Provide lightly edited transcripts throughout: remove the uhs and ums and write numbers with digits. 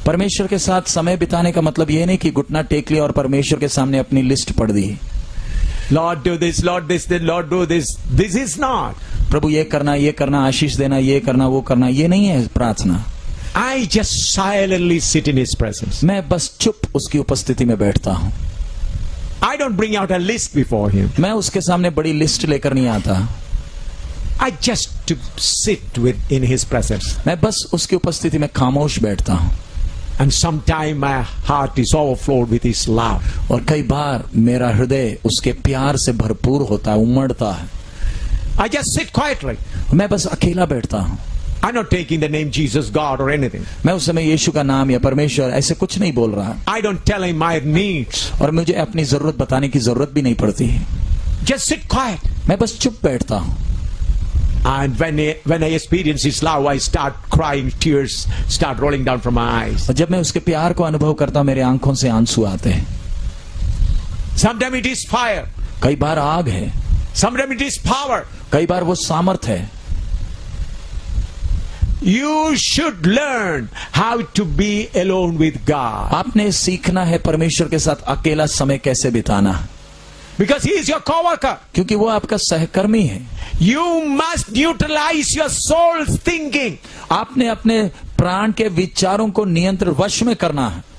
परमेश्वर के साथ समय बिताने का मतलब ये नहीं कि घुटना टेक लिया और परमेश्वर के सामने अपनी लिस्ट पढ़ दी। Lord do this, Lord this, Lord do this. This is not. प्रभु ये करना, आशीष देना, ये करना, वो करना, ये नहीं है प्रार्थना। I just silently sit in His presence. मैं बस चुप उसकी उपस्थिति में बैठता हूँ। I don't bring out a list before Him. मैं उसके सामने बड़ी लिस्ट लेकर नहीं आता। I just to sit in His presence. मैं बस उसकी उपस्थिति में खामोश बैठता हूँ। And sometime my heart is overflowed with His love. और कई बार मेरा हृदय उसके प्यार से भरपूर होता है, उमड़ता है। I just sit quietly. मैं बस अकेला बैठता हूँ। I'm not taking the name Jesus, God or anything. मैं उस समय यीशु का नाम या परमेश्वर ऐसे कुछ नहीं बोल रहा। I don't tell Him my needs. और मुझे अपनी जरूरत बताने की जरूरत भी नहीं पड़ती। Just sit quiet. मैं बस चुप बैठता हूँ। And when I experience His love, I start crying, tears start rolling down from my eyes. और जब मैं उसके प्यार को अनुभव करता हूँ, मेरे आंखों से आंसू आते हैं। Sometimes it is fire. कई बार आग है। Sometimes it is power. कई बार वो सामर्थ है। You should learn how to be alone with God. आपने सीखना है परमेश्वर के साथ अकेला समय कैसे बिताना। Because He is your co-worker. क्योंकि वो आपका सहकर्मी है। You must neutralize your soul's thinking. आपने अपने प्राण के विचारों को नियंत्रण वश में करना है।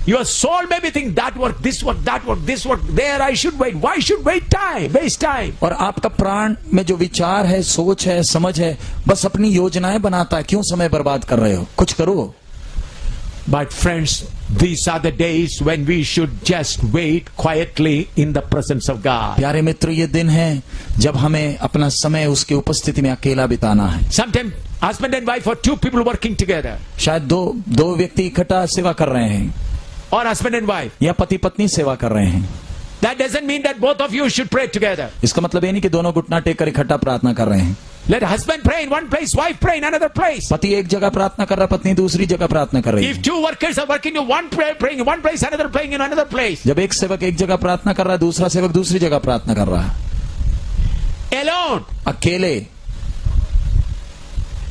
Your soul may be thinking that work, this work, that work, this work. There I should wait. Why should wait time? Waste time. और आपका प्राण में जो विचार है, सोच है, समझ है, बस अपनी योजनाएं बनाता है। क्यों समय बर्बाद कर रहे हो? कुछ करो। But friends, these are the days when we should just wait quietly in the presence of God. प्यारे मित्र, ये दिन है जब हमें अपना समय उसकी उपस्थिति में अकेला बिताना है। Sometimes husband and wife or two people working together. शायद दो व्यक्ति इकट्ठा सेवा कर रहे हैं। Or husband and wife. या पति पत्नी सेवा कर रहे हैं। That doesn't mean that both of you should pray together. इसका मतलब ये नहीं कि दोनों घुटना टेक कर इकट्ठा प्रार्थना कर रहे हैं। Let husband pray in one place, wife pray in another place. पति एक जगह प्रार्थना कर रहा है, पत्नी दूसरी जगह प्रार्थना कर रही है। If two workers are working in one praying in one place, another praying in another place. जब एक सेवक एक जगह प्रार्थना कर रहा है, दूसरा सेवक दूसरी जगह प्रार्थना कर रहा है। Alone. अकेले।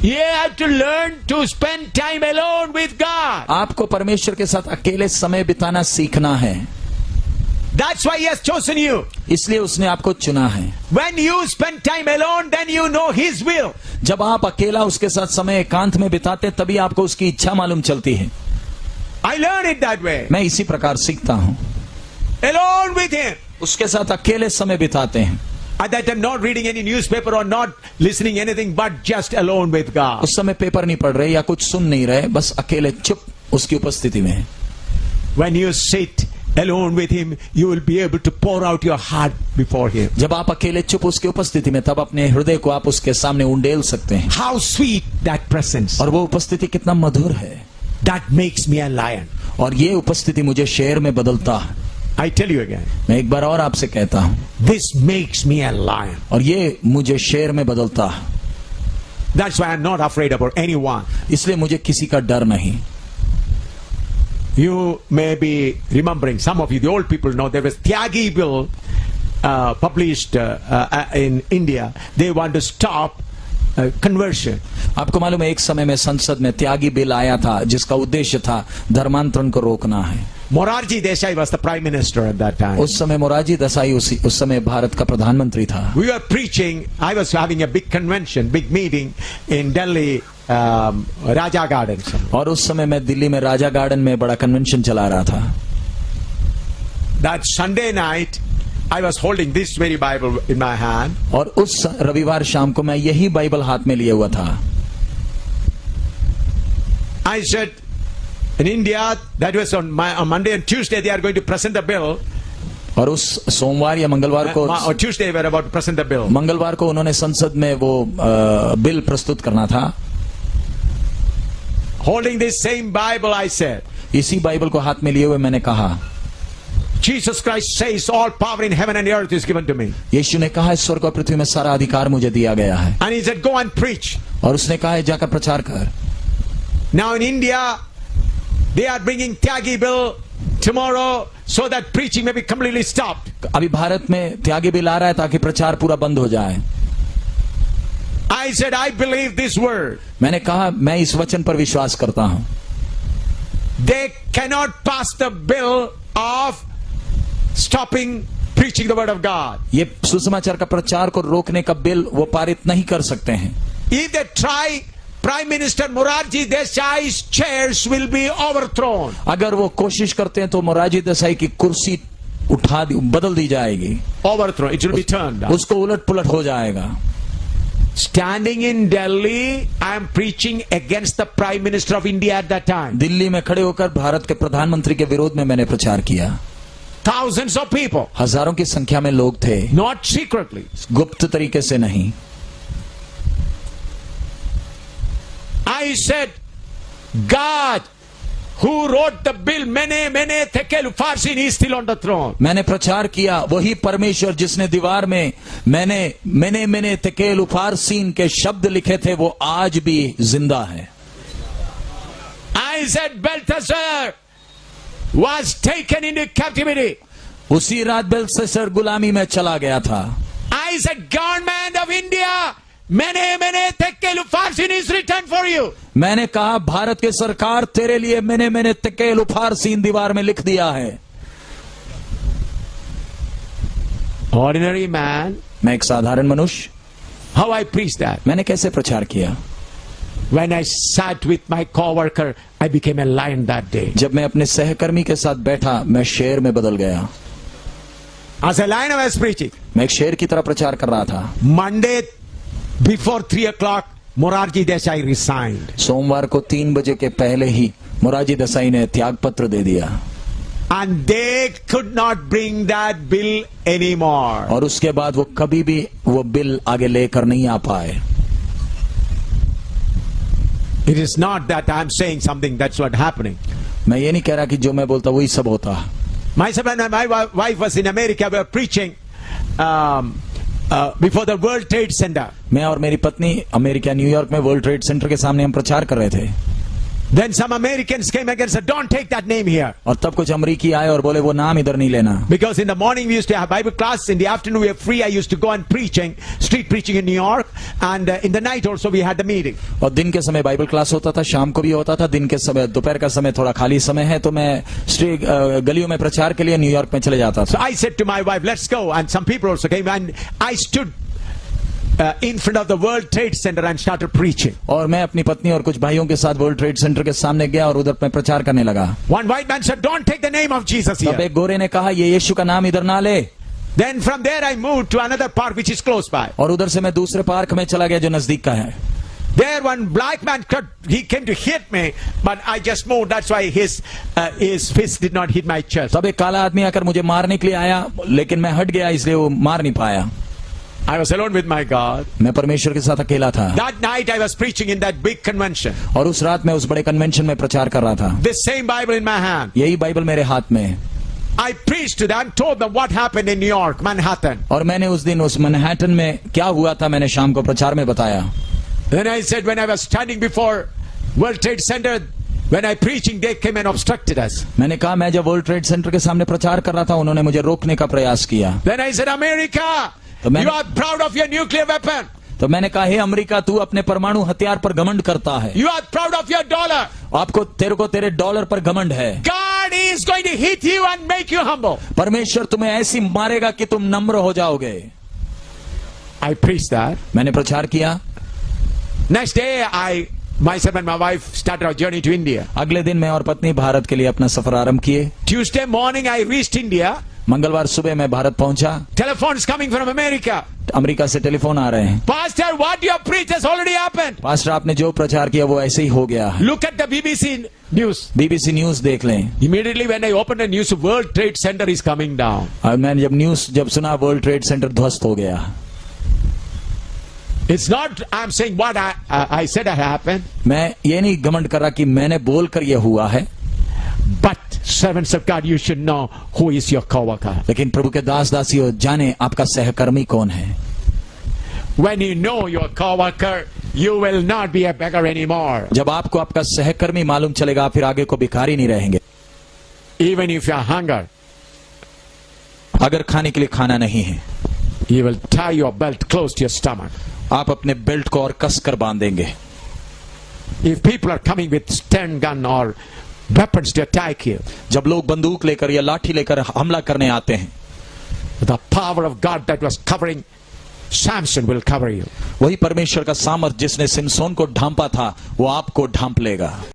You have to learn to spend time alone with God. आपको परमेश्वर के साथ अकेले समय बिताना सीखना है। That's why He has chosen you. इसलिए उसने आपको चुना है। When you spend time alone, then you know His will. जब आप अकेला उसके साथ समय एकांत में बिताते, तभी आपको उसकी इच्छा मालूम चलती है। I learn it that way. मैं इसी प्रकार सीखता हूँ। Alone with Him. उसके साथ अकेले समय बिताते हैं। At that time, not reading any newspaper or not listening anything, but just alone with God. उस समय पेपर नहीं पढ़ रहे या कुछ सुन नहीं रहे, बस अकेले चुप उसकी उपस्थिति में। When you sit alone with Him, you will be able to pour out your heart before Him. जब आप अकेले चुप उसकी उपस्थिति में, तब अपने हृदय को आप उसके सामने उंडेल सकते हैं। How sweet that presence. और वो उपस्थिति कितना मधुर है। That makes me a lion. और ये उपस्थिति मुझे शेर में बदलता है। I tell you again. मैं एक बार और आपसे कहता हूँ। This makes me a lion. और ये मुझे शेर में बदलता है। That's why I'm not afraid about anyone. इसलिए मुझे किसी का डर नहीं। You may be remembering, some of you, the old people know, there was Tyagi bill published in India. They want to stop conversion. आपको मालूम है, एक समय में संसद में त्यागी बिल आया था जिसका उद्देश्य था धर्मांतरण को रोकना है। Morarji Desai was the prime minister at that time. उस समय मोरारजी देसाई उस समय भारत का प्रधानमंत्री था। We were preaching. I was having a big convention, big meeting in Delhi, Raja Gardens. और उस समय मैं दिल्ली में राजा गार्डन में बड़ा कन्वेंशन चला रहा था। That Sunday night, I was holding this very Bible in my hand. और उस रविवार शाम को मैं यही बाइबल हाथ में लिए हुआ था। I said, in India, that was on Monday and Tuesday, they are going to present the bill. और उस सोमवार या मंगलवार को, Or Tuesday, we are about to present the bill. मंगलवार को उन्होंने संसद में वो बिल प्रस्तुत करना था। Holding this same Bible, I said, इसी बाइबल को हाथ में लिए हुए मैंने कहा, Jesus Christ says all power in heaven and earth is given to me. यीशु ने कहा, स्वर्ग और पृथ्वी में सारा अधिकार मुझे दिया गया है। And He said, go and preach. और उसने कहा, जाकर प्रचार कर। Now in India, they are bringing Tyagi bill tomorrow so that preaching may be completely stopped. अभी भारत में त्यागी बिल आ रहा है ताकि प्रचार पूरा बंद हो जाए। I said, I believe this word. मैंने कहा, मैं इस वचन पर विश्वास करता हूँ। they cannot pass the bill of stopping preaching the word of God. ये सुसमाचार का प्रचार को रोकने का बिल वो पारित नहीं कर सकते हैं. If they try, Prime Minister Morarji Desai's chairs will be overthrown. अगर वो कोशिश करते हैं तो मोरारजी देसाई की कुर्सी बदल दी जाएगी. Overthrown. It will be turned down. उसको उलट पुलट हो जाएगा. Standing in Delhi, I am preaching against the Prime Minister of India at that time. Delhi में खड़े होकर भारत के प्रधानमंत्री के विरोध में मैंने प्रचार किया. Thousands of people. हजारों की संख्या में लोग थे. Not secretly. गुप्त तरीके से नहीं. I said, God who wrote the bill, mene tekel ufarsin, is still on the throne. मैंने प्रचार किया, वही परमेश्वर जिसने दीवार में मैंने तेकेल उफारसीन के शब्द लिखे थे वो आज भी जिंदा है. I said, Belteshazzar was taken into captivity. उसी रात बेलशस्सर गुलामी में चला गया था. I said, government of India, mene tekel ufarsin is written for you. मैंने कहा भारत की सरकार तेरे लिए मैंने तेकेल उफारसीन दीवार में लिख दिया है. Ordinary man. मैं एक साधारण मनुष्य. How I preached that? मैंने कैसे प्रचार किया? When I sat with my co-worker, I became a lion that day. जब मैं अपने सहकर्मी के साथ बैठा मैं शेर में बदल गया. As a lion I was preaching. मैं एक शेर की तरह प्रचार कर रहा था. Monday before 3 o'clock, Morarji Desai resigned. सोमवार को 3 बजे के पहले ही मोरारजी देसाई ने त्याग पत्र दे दिया. And they could not bring that bill anymore. और उसके बाद वो कभी भी वो बिल आगे लेकर नहीं आ पाए. It is not that I am saying something, that's what happening. मैं ये नहीं कह रहा कि जो मैं बोलता वही सब होता. Myself and my wife was in America. We were preaching before the World Trade Center. मैं और मेरी पत्नी अमेरिका न्यूयॉर्क में वर्ल्ड ट्रेड सेंटर के सामने हम प्रचार कर रहे थे. Then some Americans came again and said, don't take that name here. और तब कुछ अमरीकी आए और बोले वो नाम इधर नहीं लेना. Because in the morning we used to have Bible class, in the afternoon we were free. I used to go and street preaching in New York, and in the night also we had the meeting. और दिन के समय Bible class होता था, शाम को भी होता था. दिन के समय दोपहर का समय थोड़ा खाली समय है तो मैं स्ट्रीट गलियों में प्रचार के लिए न्यूयॉर्क में चले जाता So था. I said to my wife, let's go, and some people also came, and I stood in front of the World Trade Center and started preaching. और मैं अपनी पत्नी और कुछ भाइयों के साथ वर्ल्ड ट्रेड सेंटर के सामने गया और उधर मैं प्रचार करने लगा. One white man said, don't take the name of Jesus तब here. एक गोरे ने कहा ये यीशु का नाम इधर ना ले. Then from there I moved to another park which is close by. और उधर से मैं दूसरे पार्क में चला गया जो नजदीक का है. There one black man he came to hit me, but I just moved. That's why his fist did not hit my chest. तब एक काला आदमी आकर मुझे मारने के लिए आया लेकिन मैं हट गया इसलिए वो मार नहीं पाया. I was alone with my God. मैं परमेश्वर के साथ अकेला था. That night I was preaching in that big convention. और उस रात मैं उस बड़े कन्वेंशन में प्रचार कर रहा था. This same Bible in my hand. यही बाइबल मेरे हाथ में. I preached to them, told them what happened in New York, Manhattan. और मैंने उस दिन उस मैनहट्टन में क्या हुआ था मैंने शाम को प्रचार में बताया. Then I said when I was standing before World Trade Center, when I preaching, they came and obstructed us. मैंने कहा मैं जब वर्ल्ड ट्रेड सेंटर के सामने प्रचार कर रहा था उन्होंने मुझे रोकने का प्रयास किया. Then I said, America, you are proud of your nuclear weapon. तो मैंने कहा हे अमेरिका तू अपने परमाणु हथियार पर घमंड करता है. You are proud of your dollar. आपको तेरे डॉलर पर घमंड है. God is going to hit you and make you humble. परमेश्वर तुम्हें ऐसी मारेगा कि तुम नम्र हो जाओगे. I preached that. मैंने प्रचार किया. Next day myself and my wife started our journey to India. अगले दिन मैं और पत्नी भारत के लिए अपना सफर आरंभ किए. Tuesday morning I reached India. मंगलवार सुबह मैं भारत पहुंचा. Telephones coming from America. America से टेलीफोन आ रहे हैं. Pastor, what you have preached has already happened. Pastor आपने जो प्रचार किया वो ऐसे ही हो गया है. Look at the BBC news. BBC news देख लें. Immediately when I opened the news, World Trade Center is coming down. और मैंने जब न्यूज सुना वर्ल्ड ट्रेड सेंटर ध्वस्त हो गया. It's not I'm saying what I said had happened. मैं ये नहीं घमंड कर रहा कि मैंने बोलकर ये हुआ है. But servants of God, you should know who is your co-worker. लेकिन प्रभु के दास दासियों जाने आपका सहकर्मी कौन है. When you know your co-worker, you will not be a beggar anymore. जब आपको आपका सहकर्मी मालूम चलेगा फिर आगे को भिखारी नहीं रहेंगे. Even if you are hungry, अगर खाने के लिए खाना नहीं है, you will tie your belt close to your stomach. आप अपने बेल्ट को और कस कर बांधेंगे. If people are coming with stun gun or weapons to attack you, जब लोग बंदूक लेकर या लाठी लेकर हमला करने आते हैं, the power of God that was covering Samson will cover you. वही परमेश्वर का सामर्थ जिसने सिमसोन को ढांपा था वो आपको ढांप लेगा।